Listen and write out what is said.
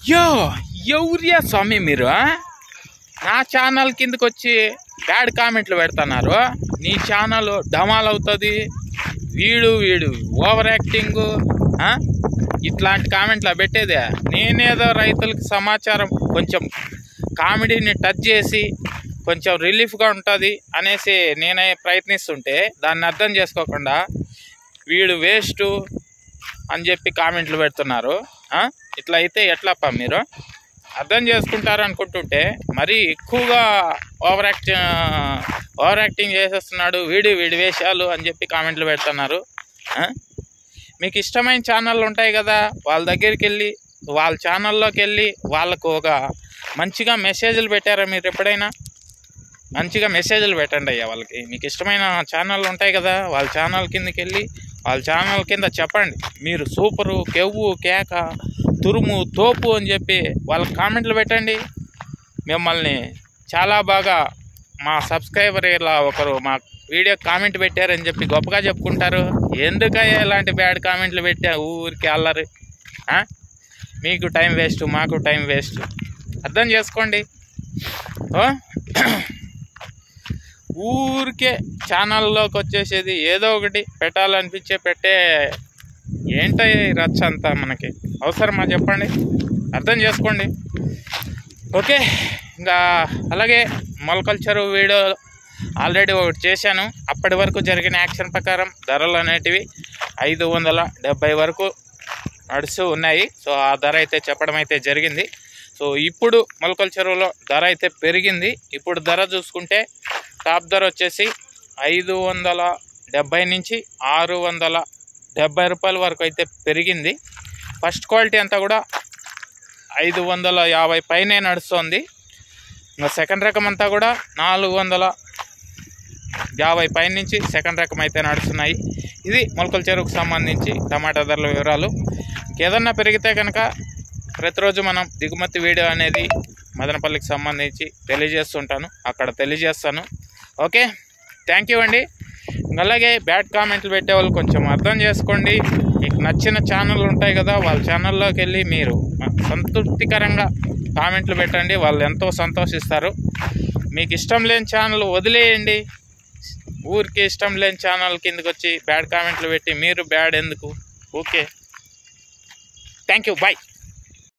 యో ఎవరియా స్వామి మీరు నా ఛానల్ కిందకి వచ్చి బ్యాడ్ కామెంట్లు పెడుతున్నారు. నీ ఛానల్ డమాల్ అవుతుంది, వీడు ఓవర్ యాక్టింగ్, ఇట్లాంటి కామెంట్లు పెట్టేదే. నేనేదో రైతులకు సమాచారం కొంచెం కామెడీని టచ్ చేసి కొంచెం రిలీఫ్గా ఉంటుంది అనేసి నేనే ప్రయత్నిస్తుంటే దాన్ని అర్థం చేసుకోకుండా వీడు వేస్ట్ అని చెప్పి కామెంట్లు పెడుతున్నారు. ఇట్లా అయితే ఎట్లాపా మీరు అర్థం చేసుకుంటారు అనుకుంటుంటే మరీ ఎక్కువగా ఓవర్ యాక్టింగ్ చేసేస్తున్నాడు వీడి వేషాలు అని చెప్పి కామెంట్లు పెడుతున్నారు. మీకు ఇష్టమైన ఛానళ్ళు ఉంటాయి కదా, వాళ్ళ దగ్గరికి వెళ్ళి వాళ్ళ ఛానల్లోకి వెళ్ళి వాళ్ళకు ఒక మంచిగా మెసేజ్లు పెట్టారా మీరు ఎప్పుడైనా? మంచిగా మెసేజ్లు పెట్టండి అయ్యా వాళ్ళకి. మీకు ఇష్టమైన ఛానళ్ళు ఉంటాయి కదా, వాళ్ళ ఛానల్ కిందకి వెళ్ళి వాళ్ళ ఛానల్ కింద చెప్పండి మీరు సూపరు, కెవ్వు, కేక, తురుము, తోపు అని చెప్పి వాళ్ళకి కామెంట్లు పెట్టండి. మిమ్మల్ని చాలా బాగా మా సబ్స్క్రైబర్ ఇలా ఒకరు మా వీడియో కామెంట్ పెట్టారని చెప్పి గొప్పగా చెప్పుకుంటారు. ఎందుకయ్యా ఇలాంటి బ్యాడ్ కామెంట్లు పెట్టా ఊరికి అల్లరి? మీకు టైం వేస్ట్, మాకు టైం వేస్ట్. అర్థం చేసుకోండి. ఊరికే ఛానల్లోకి వచ్చేసేది ఏదో ఒకటి పెట్టాలనిపించే పెట్టే ఏంటో రచ్చ అంతా మనకి అవసరమా చెప్పండి? అర్థం చేసుకోండి. ఓకే, ఇంకా అలాగే మొలకల్చరు వీడియో ఆల్రెడీ ఒకటి చేశాను. అప్పటి వరకు జరిగిన యాక్షన్ ప్రకారం ధరలు అనేటివి 570 వరకు నడుస్తూ ఉన్నాయి. సో ఆ ధర అయితే చెప్పడం అయితే జరిగింది. సో ఇప్పుడు మొలకల చెరువులో ధర అయితే పెరిగింది. ఇప్పుడు ధర చూసుకుంటే టాప్ ధర వచ్చేసి 570 నుంచి 670 రూపాయల వరకు అయితే పెరిగింది. ఫస్ట్ క్వాలిటీ అంతా కూడా 550 పైనే నడుస్తుంది. ఇంకా సెకండ్ రకం అంతా కూడా 450 పైన నుంచి సెకండ్ రకం అయితే నడుస్తున్నాయి. ఇది మొలకల చెరువుకు సంబంధించి టమాటా ధరల వివరాలు. ఇంకేదన్నా పెరిగితే కనుక ప్రతిరోజు మనం దిగుమతి వీడియో అనేది మదనపల్లికి సంబంధించి తెలియజేస్తుంటాను, అక్కడ తెలియజేస్తాను. ఓకే, థ్యాంక్ యూ అండి. అలాగే బ్యాడ్ కామెంట్లు పెట్టే వాళ్ళు కొంచెం అర్థం చేసుకోండి. మీకు నచ్చిన ఛానళ్ళు ఉంటాయి కదా, వాళ్ళ ఛానల్లోకి వెళ్ళి మీరు సంతృప్తికరంగా కామెంట్లు పెట్టండి, వాళ్ళు ఎంతో సంతోషిస్తారు. మీకు ఇష్టం లేని ఛానల్ వదిలేయండి. ఊరికి ఇష్టం లేని ఛానల్ కిందకి వచ్చి బ్యాడ్ కామెంట్లు పెట్టి మీరు బ్యాడ్ ఎందుకు? Okay, thank you, bye.